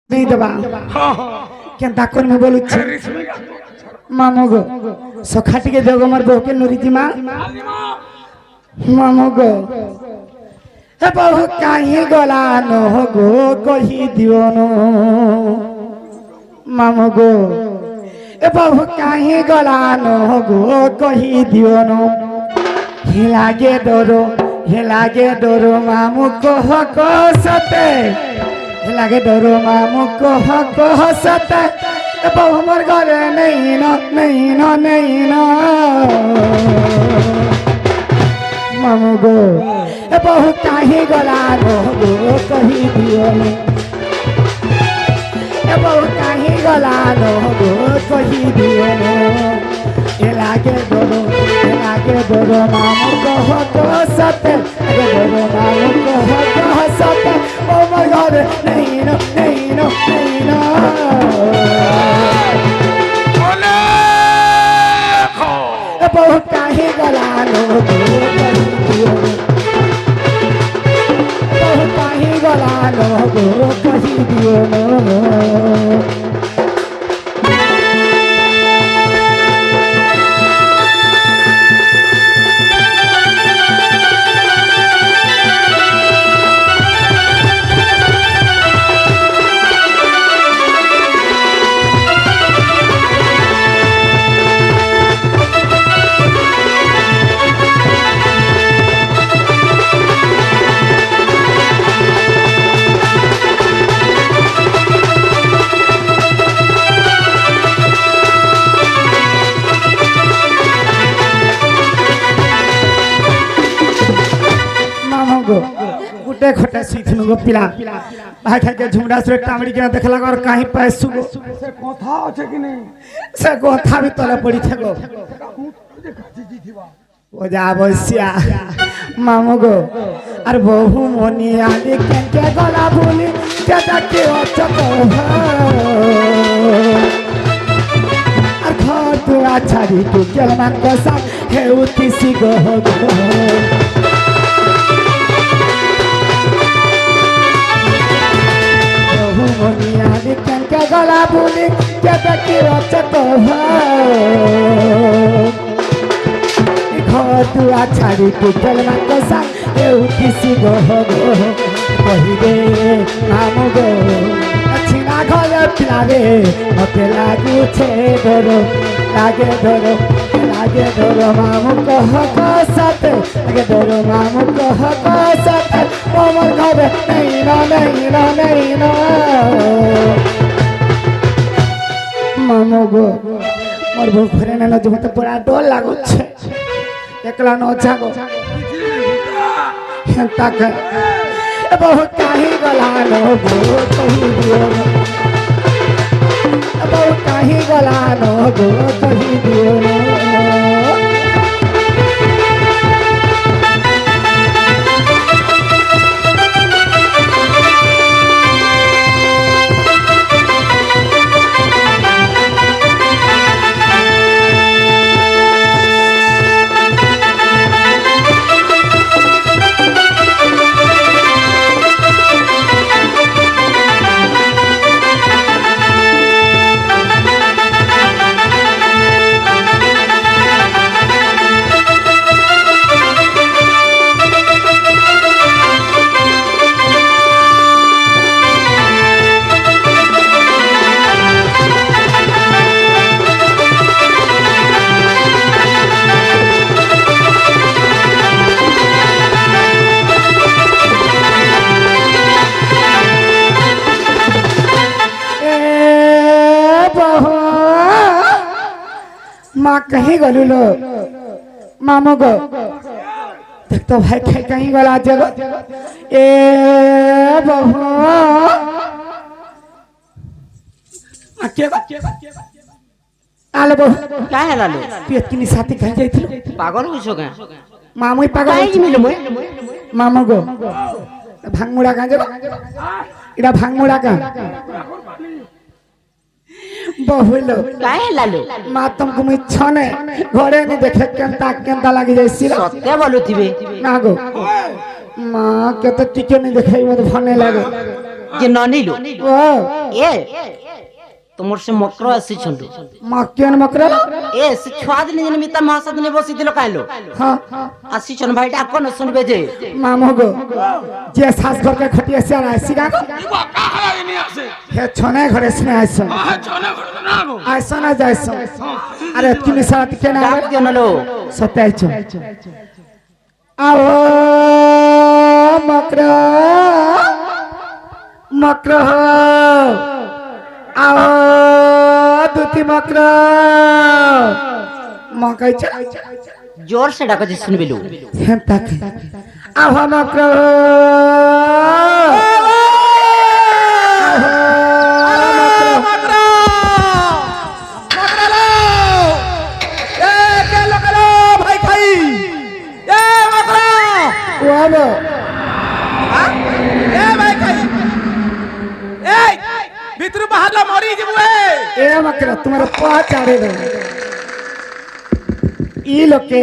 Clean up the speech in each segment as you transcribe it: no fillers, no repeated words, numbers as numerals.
नहीं दबा केनता कर में बोलु छी मामो गो सखाटी के देगो मर बो के नुरीति मा मामो गो हे बहु काहे गला नो गो कहि दियो नो मामो गो ए बहु काहे गला नो गो कहि दियो नो हे लागे डरो मामू को सते लागे डरो मामू को सते बहु मोर घरे नहीं न मामू गो ए बहु काहे गला नो गो कहि दियो नो ए बहु काहे गला नो गो कहि दियो नो ए लागे डरो मामू को सते लागे डरो मामू को सते ओ मोर घरे नहीं न बहु काहे गला नो गो कहि दियो बहु काहे गला नो गो कहि दियो नो गुटे खटे सीखनु गो पिला भाई खाके झुमड़ा से टामड़ी के देखला और काहे पैसु गो से कथा আছে कि नहीं से गोथा भी तले पड़ी थे गो ओ जा बसिया मामो गो अरे बहु मोनी आली के गला भूली के के अचक अर खतु आछारी तू केलमान को सा हे उतिसी गो मोनिया दिखन के गला भूली के तकी रचत घटु आछाड़ी तू केलमान को संग ए किसी गो कहि दे नाम गो छिना घरे पिलावे मते लागू छे डरो लागे डरो मामू कह सत लागे डरो मामू कह सत ओ मोर घरे नहीं न मामू गो मोर भोखरे न जो मते बड़ा डर लागो छे एकला न जागो हेंता के बहु काहे गला नो गो कहि दियो बहु काहे गला नो गो कहि दियो माँ कहीं गलू लो मामो गो देख तो भाई खाई कहीं गला जगह ए बहू आलो बहू क्या है लालो पेट की निशाती कहीं जाई थी पागल हो गए मामू ही पागल काहे मिलो मोय मामो गो भांगमुड़ा का जगह इड़ा भांगमुड़ा का बहुलो काहे लालो माँ तुमको मैं छने घरे नहीं देखे केंता लगी जैसी सत्य बोलुथिबे ना गो माँ के तो टिके नहीं देखे मत फने लगे যে ননিলো ও এ তোমার সে মক্র আসিছন্তি মাকেন মকর এ সে ছুয়া দিন যেন মিতা মহাসাদনে বসিছিল কাইলো হ্যাঁ আসিছন ভাইটা কোন শুনবে যে মামু গো যে শ্বাস ঘরকে খটি আছে আর আইসি গা ইবা কাহারা নি আছে হে ছনে ঘরে শুনে আইছ ছনে ঘর না গো আইছ না যাইছ আরে তুমি সারা টিকে না ডাক দিও নলো সত্যি আইছ আও মকর মকর আও দুতি মকর মকাইছ জোর সে ডাক যে শুনবিলু হেম তাকে আও মকর ভিতরু বাহারলা মরি যাবু এ মকর তোমার পা চাড়ে দে ই লোকে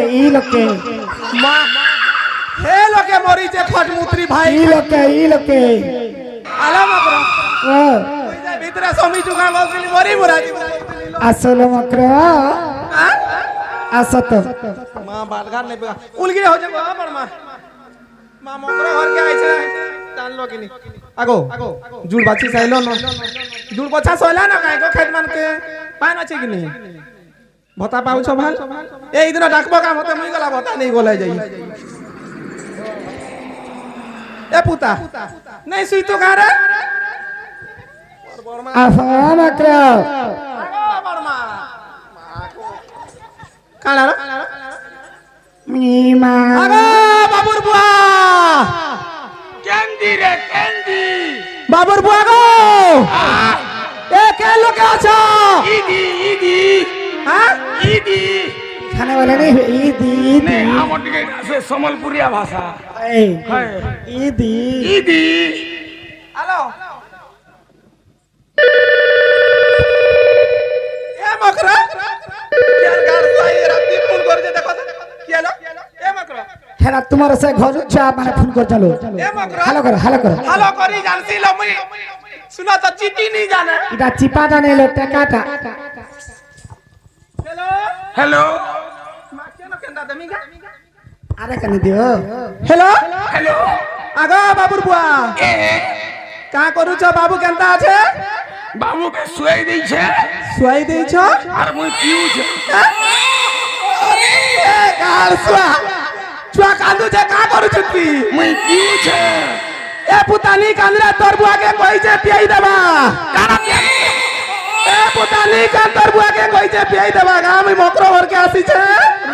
মা হে লোকে মরি যে ফটমুত্রি ভাই ই লোকে আলা মকর ও ভিতরে সমি চুকা বসলি মরি মুরা আসলে মকর আসত মা বালগান নেবে উলগিরে हो जाबो আমার মা মা মকর ঘর কে আইছে জানলো কিনি আগো জুল বাছি চাইলো না জুল বছা সইলা না কাই গো খেত মান কে পান আছে কিনি ভতা পাউছ ভাল এই দিন ডাকবো কাম হতে মুই গলা ভতা নেই গলাই যাই এ পুতা নাই সুই তো গারে আফা মকর আমার মা কালা মিমা আগো বাবুর বুয়া ক্যান্ডি রে ক্যান্ডি বাবুর বুয়া গো এ কে লোকে আছো ইদি হ্যাঁ ইদি খানে বলে নি ইদি আমার দিকে আছে সম্বলপুরিয়া ভাষা এই ইদি হ্যালো এ মকরা কেন গাল সাই রাতি ফোন করে দেখো কি হলো এ মকরা হেরা তোমার সে ঘর চা মানে ফোন কর চলো এ মকরা হ্যালো কর হ্যালো করি জানছিল মুই শুনা তো চিঠি নি জানে এটা চিপাটা নেলো টাকাটা হ্যালো হ্যালো মা কেন কেন্দা দেমি গা আরে কানি দিও হ্যালো আগো বাবুর বুয়া কা করুছ বাবু কেনতা আছে বাবুকে শুয়াই দিয়েছে শুয়াই দেইছ আর মুই পিউছে এ গাল শুয়া চুয়া কান্দুছে কা করুছ তুই মুই পিউছে এ পুতানি কান্দরা তোর বুয়াকে কইছে পিয়াই দেবা এ পুতানি কান তোর বুয়াকে কইছে পিয়াই দেবা গা আমি মকর ঘরকে আসিছে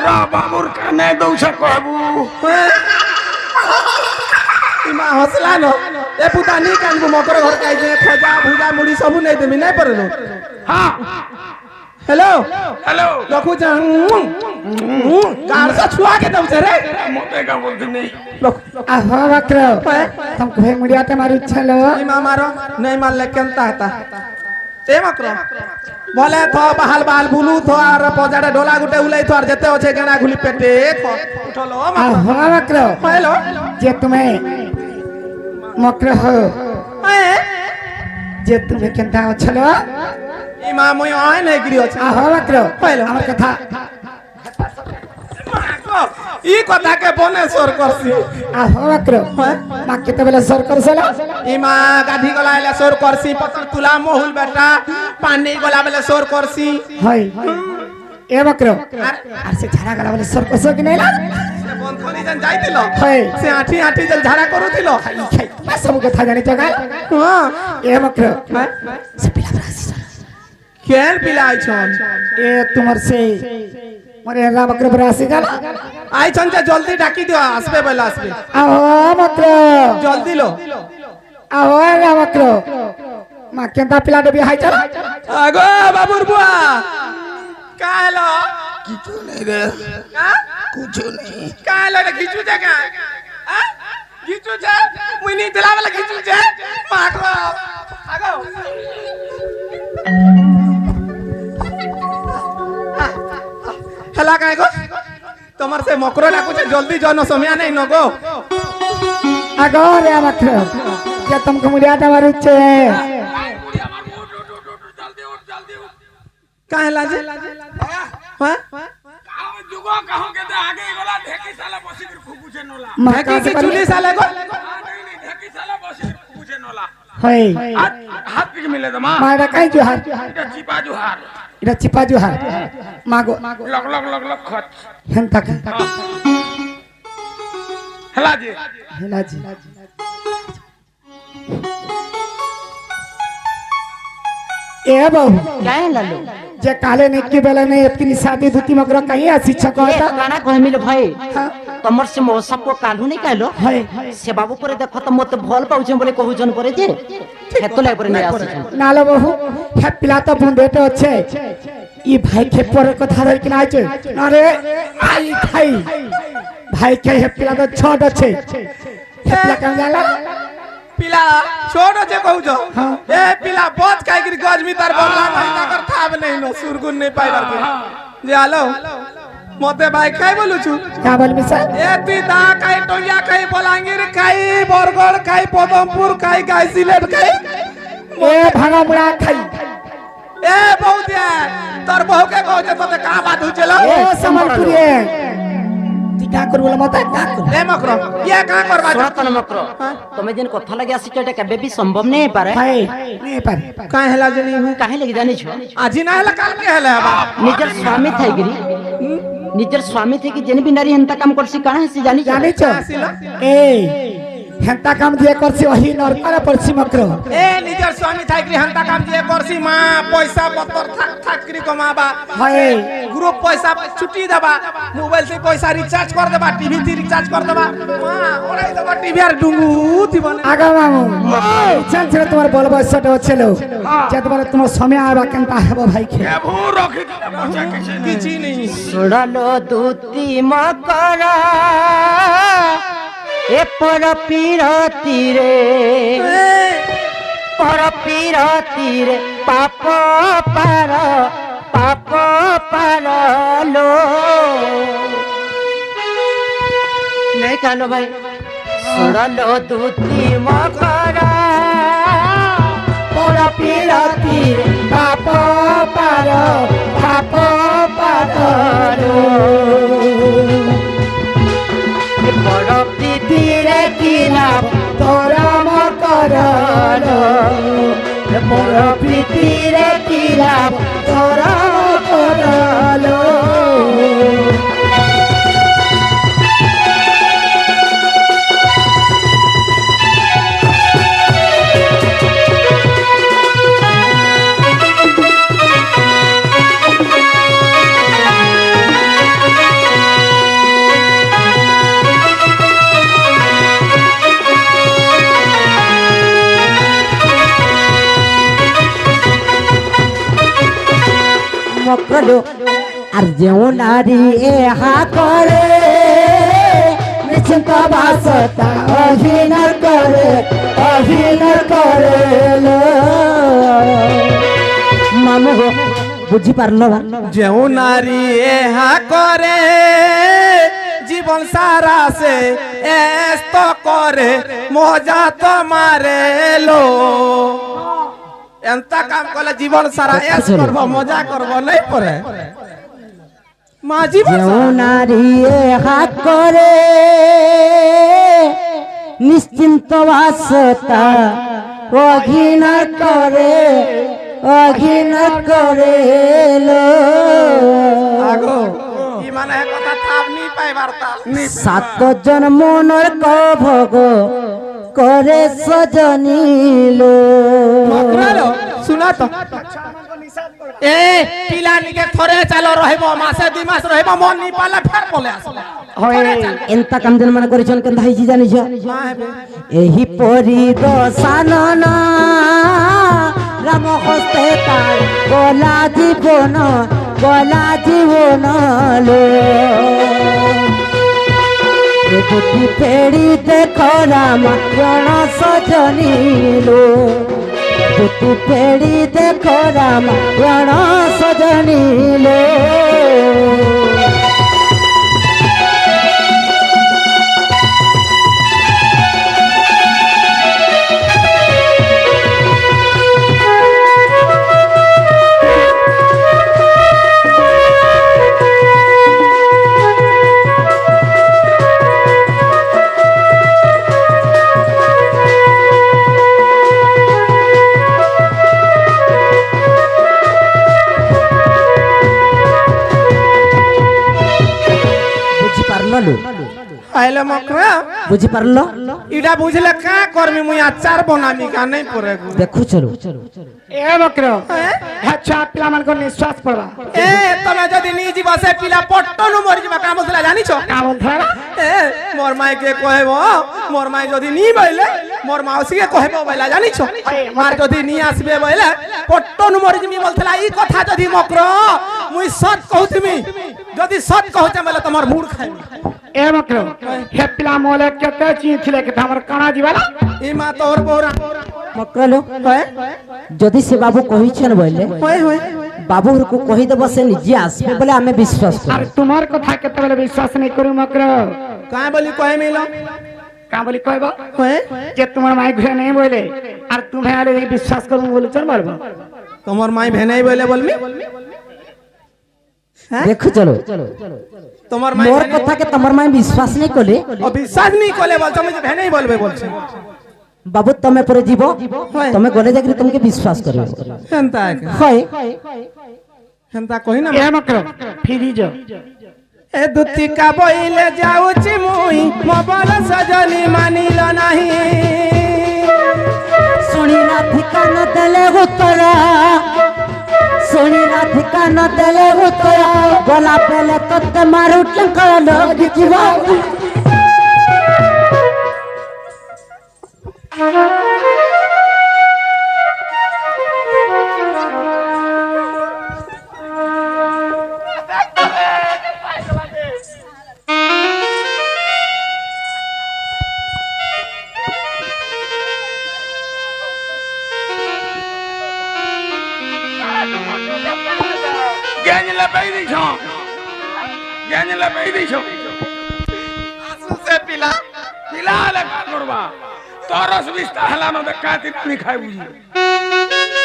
রা বাবুর কানে দৌছে কবু ইমা হসলা ন এ পুতানি কানবু মকর ঘর কাইছে খজা ভুজা মুড়ি সবু নেই দেমি নাই পড়লো হ্যাঁ হ্যালো হ্যালো লখু যা গাল সা ছুয়া কে দউছে রে মতে কা বলতে নেই আহো মকর तुमको हे मुड़ियाटे मारू छलो ইমা মারো নাই মারলে কেনতা হতা এ মকর বলে থ বাহাল বাহাল বুলু থ আর পজাড়ে ঢোলা গুটে উলাই থ আর যেতে আছে গেনা ঘুলি পেটে উঠলো আহো মকর হ্যালো যে তুমি মকর हो যে তুমি কেনতা ছলো ইমা মই আই নাই গিরি আছে আহো মকর হ্যালো আমার কথা ই কথা কে বনে সর করছি আহো মকর মা কেতে বেলা সর করছলা ইমা গাধি গলা এলে সর করছি পতর তুলা মহুল বেটা পানি গলা বেলে সর করছি হয় এ মকর আর সে ঝাড়া গলা বলে সর করছ কি নাইলা বন্ধনি যেন যাইতিল হয় সে আঠি আঠি যেন ঝাড়া করুছিল মা সব কথা জানি তো গাল হ্যাঁ এ মকর সে পিলা ব্রাসি কেন পিলা আইছন এ তোমার সে মরে রা মকর ব্রাসি গাল আইছন যে জলদি ডাকি দিও আসবে বলে আসবে আহো মকর জলদি লো আহো রা মকর মা কেনতা পিলা ডবি হাই চল আগো বাবুর বুয়া কালো কিছু নেই রে কিছু নেই কালো রে কিছু জায়গা কিছু যা মুই নি দিলা বলে কিছু যা মাগো আগো হেলা কাই গো তোমার সে মকর ডাকুছে জলদি জন সময়া নাই নগো আগো রে মকর क्या तुमको मुझे आटा मारुचे काहे लाजे हां जुगो कहो के दे आगे गोला ढेकी साला बसी कर फुकुचे नोला ढेकी की चुली साले को ढेकी साला बसी फुकुचे नोला है हाथ के मिले दमा मारा काई जो हार चिपा जुहार इरा चिपा जो हार मागो लग लग लग लग खत हेंता का हला जी हेला जी ए बहू क्या है लालो जे काले ने के बेला ने इतनी शादी धुती मगर कहीं शिक्षक ए होता काना कह मिलो भाई तमर से मौसा को काढू नहीं कहलो है से बाबू पर देखो तो मत भल पाउछ बोले कहू जन करे जे हेतो लाई पर नहीं आसी नालो बहू हे पिला तो बुंदे तो अच्छे ई भाई के पर कथा धर के नाचे अरे आई खाई भाई के हे पिला तो छोट अच्छे हे पिला कहां जाला पिला छोड़ो जे कहू जो ए पिला बहुत काहे कि गज में तार बोलला भाई ताकर थाब नहीं नो सुरगुन नहीं पाइबार के जे आलो मते भाई काहे बोलू छु क्या बोल मिसा ए ती दा काहे टोलिया काहे बलांगीर काहे बरगड़ काहे पदमपुर काहे काहे सिलेट काहे ए भागा मुड़ा खाई ए बहुदिया तोर बहू के कहू जे तते का बात हो चलो ए समनपुरी ती का कर बोला मत का कर ए मकरो ये का करबा सुना तन मकरो तमे जन कथा लगे आसी चटे केबे भी संभव नहीं पारे है नहीं पर काहे हला जनी हूं काहे लगे जानी छो आजी ना हला काल के हला बा निजर स्वामी थाई गिरी निजर स्वामी थे कि जन भी नारी हंता काम करसी काहे से जानी जाने छ ए हेंता काम दिए करसी वही नरकर परसी मकरो ए निजर स्वामी थाई कि हंता काम दिए करसी मां पैसा पत्तर थाक थाक करी कमाबा है ग्रुप पैसा छुट्टी देबा मोबाइल से पैसा रिचार्ज कर देबा टीवी से रिचार्ज कर देबा मां ओराई देबा टीवी आर डुंगू थी बने आगा मामू चल चल तुम्हारे बोल बस सट चलो जे तुम्हारे तुम समय आबा केनता हेबो भाई के ए भू रखी बचा किसी किछि नहीं सुड़लो दूती मकरा ए पर पीरती रे पाप पार लो नहीं कहलो भाई सुड़लो दूती मकरा पर पीरती पाप पार लो बड़ पीतीरे किना तोरा मकरलो बड़ पीतीरे किना तोरा मकरलो মকরলো আর যেও নারী এহা করে নিশ্চিন্ত বাসতা অভিনয় করে মামু গো বুঝি পারলো না যেও নারী এহা করে জীবন সারা সে এস্ত করে মজা তো মারে লো এন্তা কাম করলে জীবন সারা এস করব মজা করব নাই পরে মা জীবন যেও নারী হাত করে নিশ্চিন্ত বাসতা অঘিনয় করে লো আগো ই মানে কথা থাপ নি পাই বার্তা সাত জন মনের কভগ করে সজনিলো মকরালো শুনা তো এ পিলানি কে থরে চালো রহিব মাসে 2 মাস রহিব মন নি পালে ফের বলে আসলে হয় এন্তা কাম জন মানে করিছন কেন ধাইছি জানিছ এহি পরি দশানন রাম হস্তে তার গলা জীবন লো এ দুটি পেড়ি দেখো রাম প্রাণ সজনিলো দুটি পেড়ি দেখো রাম প্রাণ সজনিলো आइले मकरा बुझी पारलो इडा बुझले का करमी मुई अचार बनामी का नहीं परे देखु चलो ए बकरो अच्छा पिला मन को निश्वास पड़वा ए तमे जदी नी जीवा से पिला पट्टनु मरि जीवा का बोलला जानि छ का बोल था ए मोर माई के कहबो मोर माई जदी नी बइले मोर माउसी के कहबो बइला जानि छ मार जदी नी आसबे बइले पट्टनु मरि जिमी बोलथला ई कथा जदी मकरो मुई सच कहउतिमी जदी सच कहउते बेले तमर मूड खाइमी ए बकरो हे पिला मोले केते चीज थिले के हमर काना जीवाला ई मा तोर बोरा मकरलो जदि से बाबू कहिछन बोले होय होय बाबू को कहि देबो से निजे आसबे बोले हमें विश्वास अरे कर तुम्हार कथा केते बेले विश्वास नहीं करू मकरो का बोली कहे मिलो का बोली कहबो होय जे तुम्हार माई घरे नहीं बोले और तुम्हें आले विश्वास करूं बोले चल मारबो तमर माई भेनै बोले बोलमी देखु चलो तमर माई मोर कथा के तमर माई विश्वास नहीं कोले ओ विश्वास नहीं कोले बोल तुम जे भेनै बोलबे बोलछे बाबू तमे परे जीवो तमे गले जाकरी तुमके विश्वास करबो हेंता है के होय हेंता कहि ना ए मकरो फिरी जो ए दुत्ती का बोइले जाउची मुई मोबाइल सजनी मानिल नाही सुनी ना ठिकाना देले हो तोरा सुनी ना ठिकाना देले हो तोरा बोला पहले तत्ते मारू टंका लोग जीवा गेंज लपेई दी छो गेंज लपेई दी छो आंसू से पिला पिला ले का करबा तरस बिस्ता हला न काती नहीं खाई बुझी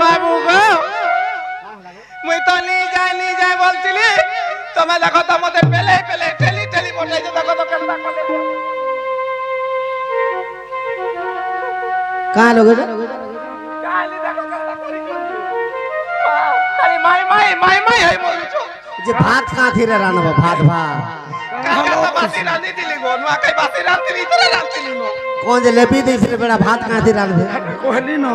बाबू गो मुई तो नी जाय बोलतिली तमे देखो त मते पेले पेले टेली टेली बोलै जे देखो तो केनता कोले का लोग काली देखो केनता करी खाली माई है बोलु छो जे भात का थीरे रानबो भात का बासी रांधी दिली गो नुआ कई बासी रांधी इतरे रांधी नो कौन जे लेपी दे से बेड़ा भात का थीरे रानबे कहली न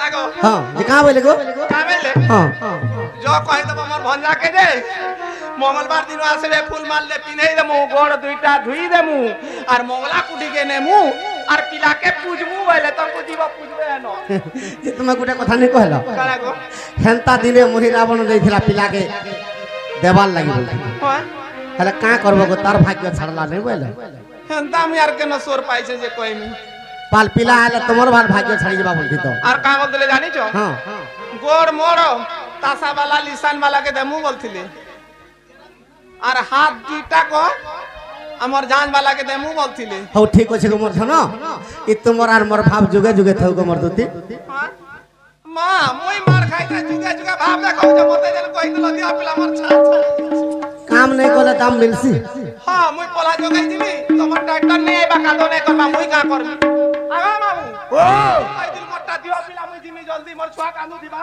आगो हां जे का बोले गो कामेले हां जो कहि त हमर भंजा के दे मंगलवार दिन आसबे फूल माल ले पिनै देमु गोड़ दुईटा धुई देमु और मंगला कुटी के नेमु और पिला के पूजमु बोले तुमको जीव पूजबे न जे तुम गुटे कथा नहीं कहलो काला गो हेंता दिने मोहि रावण देथिला पिला के देवाल लागि बोल हां हले का करबो गो तार भाग्य छड़ला नहीं बोले हंता हम यार के न सोर पाइ छे जे कोई में पाल पिला आले तमर भार भाग्य छड़ी जबा बोलती तो और का बोलले जानि छो हां गोड़ मोड़ो तासा वाला लिसान वाला के देमु बोलथिले और हाथ दुईटा को हमर जान वाला के देमु बोलथिले हो ठीक अछि गो मोर छनो इ तुमर आर मोर भाव जुगे जुगे थौ गो मोर दुती मां मोई मार खाइ था जुगा जुगा भाव देखौ जे मते जन कहि दिलो दिया पिला मोर छा काम नहीं कोले दाम मिलसी हां मुई पोला जोगाई दिबी तमर ट्रैक्टर नहीं आइबा कादो नहीं करबा मुई का करबी आगा बाबू ओ कहि दिल मोटा दियो पिला मुई दिमी जल्दी मोर छुआ कांदू दिबा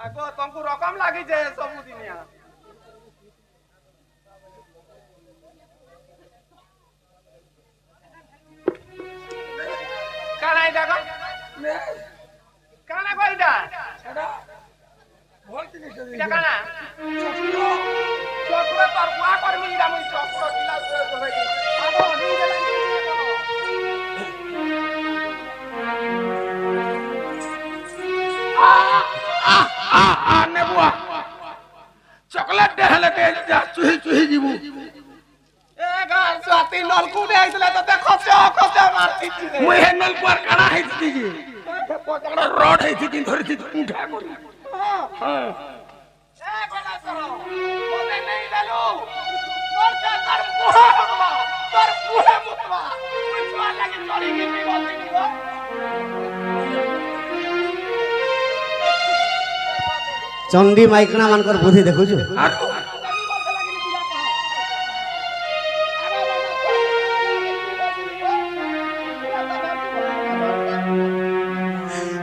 आगो तुमको रकम लागी जे सबु दिनिया काना इडा का काना को इडा बोलती नहीं इडा काना चोकरो तर बुआ करमी इडा मुई चोकरो दिला तो है आगो नी देला आ ने बुआ चॉकलेट देहले दे जा चुही चुही जीबू ए गार स्वाति नलकू दे आइसले तो देखो खसे मारती थी मुई हे नल पर काना है जी पकड़ रोड है थी धरी थी उठा करी हां ए बड़ा करो मोते नहीं डालो তোর মুহে হগবা তোর মুহে মুতবা তুই চল লাগি চড়ি গিয়ে বলতে কি গো চন্ডী মাইকনা মানকর বুদ্ধি দেখুଛୁ আর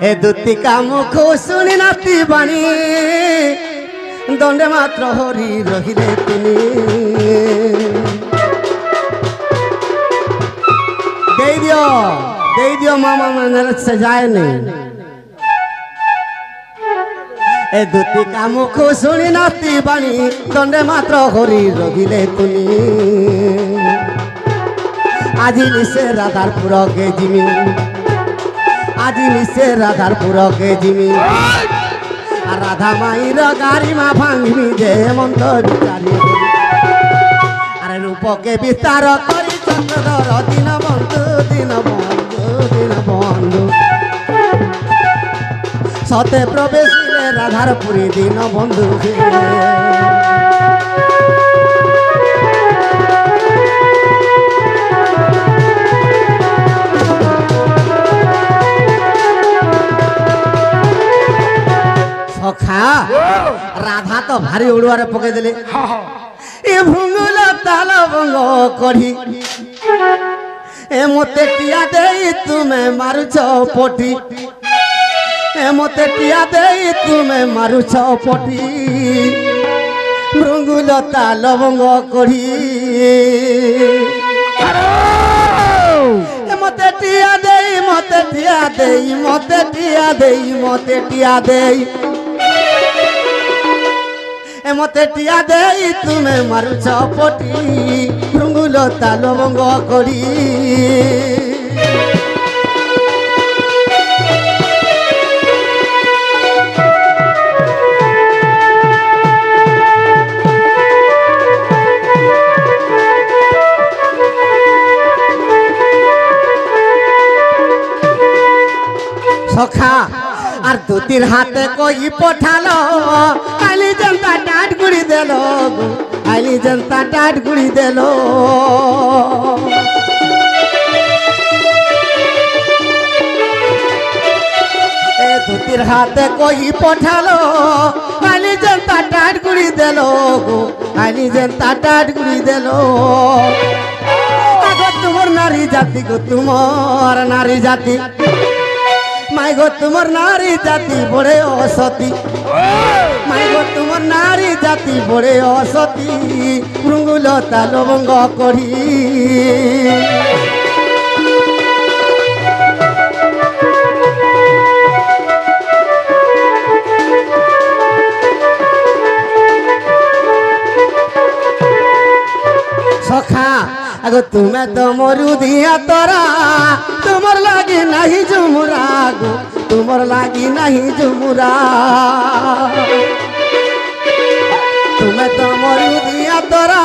এ দুতি কামুখ শুনি নাতি বাণী দণ্ডে মাত্র হরি রহিলে তুমি দেই দিও মামা মানে সে যায়নি এ দুতি কামুখ শুনি নাতি বাণী দণ্ডে মাত্র হরি রহিলে তুমি আজি নিশে রাধার পুরকে জিমি আজি নিশে রাধার পুরকে জিমি আর রাধা মাইর গাড়ি মা ভাঙবি যে মন্ত বিচারি আরে রূপকে বিস্তার করি চক্রধর দিন বন্ধু দিন বন্ধু দিন বন্ধু সতে প্রবেশিলে রাধার পুরী দিন বন্ধু সখা রাধা তো ভারী উড়ুয়ারে পকাই দেলে এ ভুঙ্গুল তাল ভঙ্গ করি এ মতে টিয়া দেই তুমি মারুছ পটি এ মতে টিয়া দেই তুমি মারুছ পটি ভুঙ্গুল তাল ভঙ্গ করি মতে টিয়া দেই মতে টিয়া দেই মতে টিয়া দেই মতে টিয়া দেই মতে টিয়া দেই তুমি মারুছ পটি ভৃঙ্গুল তাল ভঙ্গ করি সখা আর দুতির হাতে কই পঠালো আইলি জনতা টাট গুড়ি দিল আইলি জনতা টাট গুড়ি দিল এ দুতির হাতে কই পঠালো আইলি জনতা টাট গুড়ি দিল আইলি জনতা টাট গুড়ি দিল তোমার নারী জাতি গো তোমার নারী জাতি মাই গো তোমার নারী জাতি বড়ে অসতী মাই গো তোমার নারী জাতি বড়ে অসতী ভৃঙ্গুল তাল ভঙ্গ করি সখা আগো তুমি তো মরু দিয়া তোরা তোমার লাগি নাহি ঝুমুরা গো তোমার লাগি নাহি ঝুমুরা তুমি তো মরু দিয়া তোরা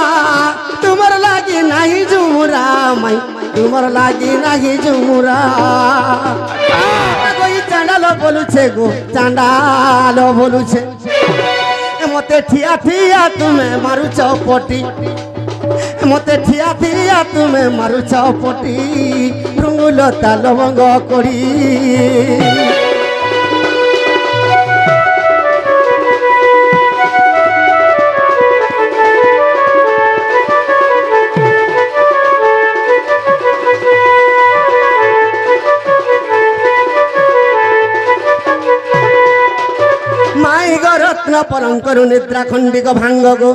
তোমার লাগি নাহি ঝুমুরা মাই তোমার লাগি নাহি ঝুমুরা আগো ই চাঁডাল বলুছে গো চাঁডাল বলুছে মতে ঠিয়া ঠিয়া তুমি মারুছ পটি মতে ঠিয়া ঠিয়া তুমি মারুছ পটি ভৃঙ্গুল তাল ভঙ্গ করি মাই গো রত্ন পরঙ্কর নিদ্রা খণ্ডিক ভাঙ্গ গো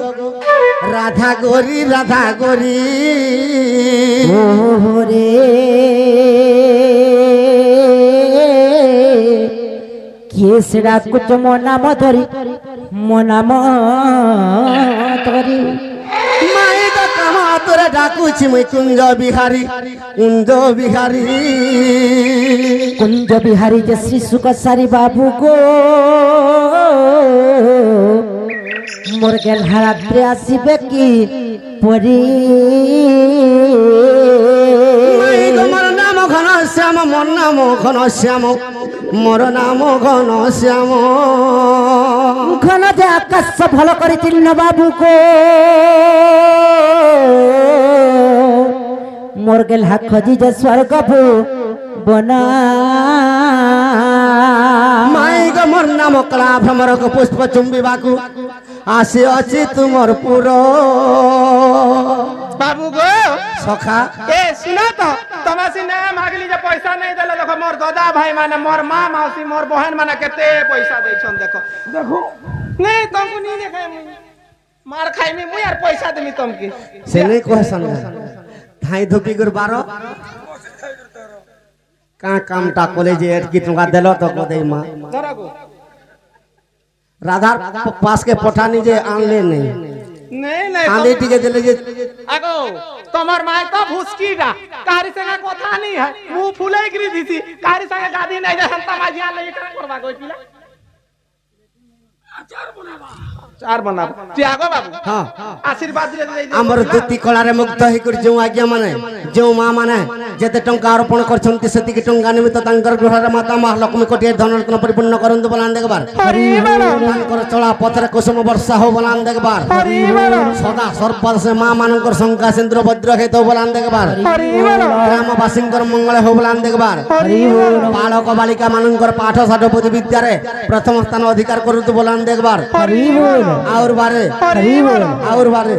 রাধা গরি রাধা গরি রে কিয়ে সেটা কুচ মনাম ধরি মনাম ধরি মাই গো কামা তোরে ডাকুছি মুই কুঞ্জ বিহারী কুঞ্জ বিহারী কুঞ্জ বিহারী যে শ্রী সুকসারী বাবু গো মোর গেল হারাত্রে আসিবে কি পরি মাই গো মোর নাম ঘন শ্যাম মোর নাম ঘন শ্যাম মোর নাম ঘন শ্যাম ঘন যে আকাশ ভাল করে চিহ্ন বাবু কো মোর গেলা খজি যে স্বর্গ বনা মাই গো মোর নাম কলা ভ্রমর পুষ্প চুম্বিবাকু আসি অছি তুমর পুর বাবু গো সখা এ শুনো তো তোমা সিনা মাগলি যে পয়সা নাই দেলে দেখো মোর দাদা ভাই মানে মোর মা মাউসি মোর বহন মানে কেতে পয়সা দেইছন দেখো দেখো নেই তমকু নি দেখাই মার খাইমি মুই আর পয়সা দেমি তমকি সে নেই কহসন ধাই ধুপি গুর বারো কা কামটা কলেজে এটকি টঙ্কা দেল তো কদেই মা ধরা গো রাধার পাস के पठानी जे आनले नहीं नहीं नहीं आंधे टिके दिले जे আগো তোমার মাই তো ভুসকিটা কারি সঙ্গে কথা नहीं है वो फूले गिरी दीसी कारी संगे गादी नहीं जहन तमाजिया ले कर करबा गइला चार बनाबो त्यागो बाबू हां आशीर्वाद दे दे हमर दुती कलारे मुक्त हे कर जो आज्ञा माने जो मां माने जेते टंका अर्पण करछंती सेति के टंका निमित्त तांकर गृहरे माता महालक्ष्मी कोटिए धनरत्न परिपूर्ण करंतु बलान देखबार तांकर चला पथरे कुसुम वर्षा हो बलान देखबार सदा सर्वदा से मां मानकर शंका सिंदूर भद्र हेतु बलान देखबार ग्रामवासींकर मंगल हो बलान देखबार बालक बालिका मानकर पाठ साठ बुद्धि विद्यारे प्रथम स्थान अधिकार करतु बलान देखबार और बारे और बारे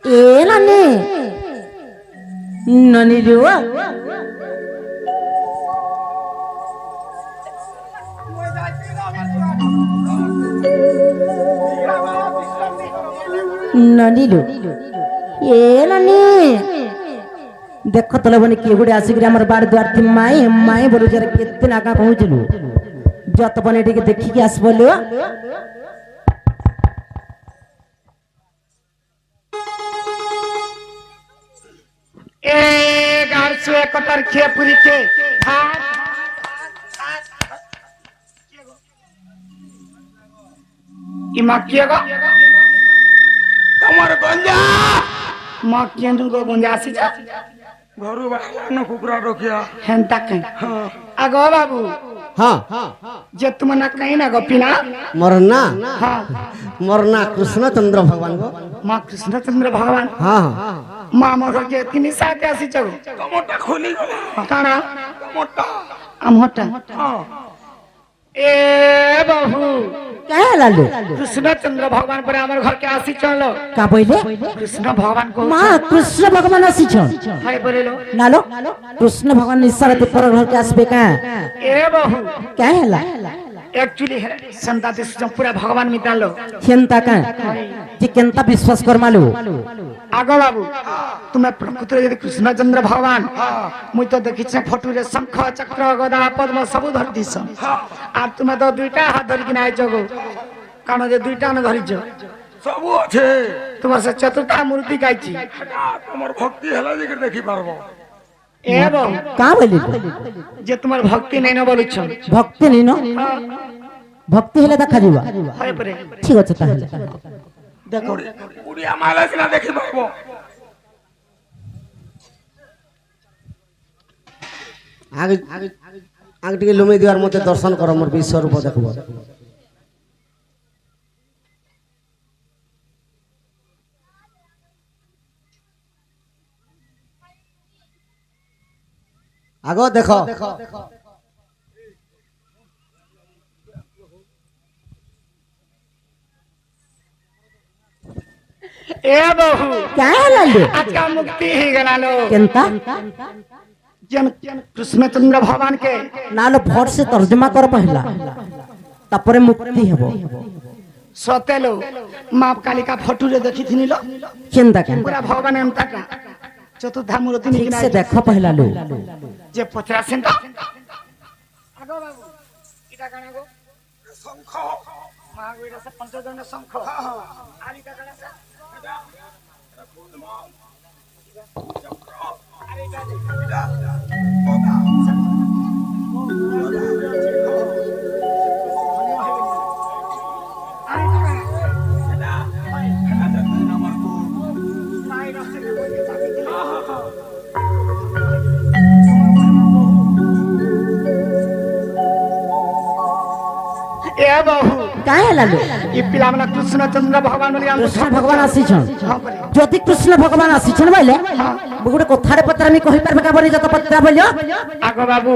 ए नानी नानी रुआ नानी लो ए नानी देख तले बने के गुडे आसिक हमर बार द्वार थी माई माई बोलु जरा केते नाका पहुंचलु जत बने टिके देखि के आस बोलो ए गार से कटर खे पुरी के भात इमा किएगा तमर गंजा मा केंदु गो गंजा आसी जा घरु बाला न कुकुरा रखिया हेंता कहीं आगो बाबू हां जे तुम ना कहीं ना गोपिना मरना हां मरना कृष्णचंद्र भगवान गो मां कृष्णचंद्र भगवान हां मां मोर के तिनी साथे आसी चगो कमोटा खोली गला काना कमोटा अमोटा हां ए बाबू क्या लालू कृष्णचंद्र भगवान पर हमर घर के आसी चलो का बोले कृष्ण भगवान को मां कृष्ण भगवान आसी छन हाय बोलेलो नालो कृष्ण भगवान निसार ते पर घर के आसबे का ए बाबू क्या हैला एक्चुअली संता दिस पूरा भगवान मितालो चिंता का जे केनता विश्वास कर मालू आगो बाबू तुम्हें प्रकृति यदि कृष्णचंद्र भगवान मुई तो देखि छ फोटो रे शंख चक्र गदा पद्म सब धर दिस आ तुम्हें तो दुईटा हाथ धरि कि नाइ जगो कानो जे दुईटा न धरि छ सब আছে তোমার সে চতুর্থ মূর্তি গাইছি তোমার ভক্তি হেলা যে দেখি পারবো এবং का बोली যে তোমার ভক্তি নাই ন বলছ भक्ति नहीं न भक्ति हेले देखा जीवा হয় পরে ठीक আছে তাহলে দেখো পুরিয়া মালা সিনা দেখি পারবো आगे आगे टिके लुमे दिवार मते दर्शन कर मोर विश्व रूप देखबो आगो देखो ए बहू क्या है लालू आज का मुक्ति ही गनालो केनता जन कृष्णचंद्र भगवान के नालो भोट से तर्जमा कर पहला तापरे मुक्ति हेबो सतेलो माप कालिका फोटो रे देखि थिनिलो चिंता का पूरा भगवान एम तका चतुर्धा मूर्ति ठीक निकना से देखो पहला लो जे पचरा सेंता आगो बाबू इटा काना गो शंख महावीर से पंचजन शंख आली का काना से ए बहु काहे लालो ई पिला मन कृष्णचंद्र भगवान बोली हमको कृष्ण भगवान आसीछन हाँ बोली যদি কৃষ্ণ ভগবান আসিছেন বলে গোটে কথারে পত্র আমি কহি পারবে কা বলি যত পত্র বলিও आगो बाबू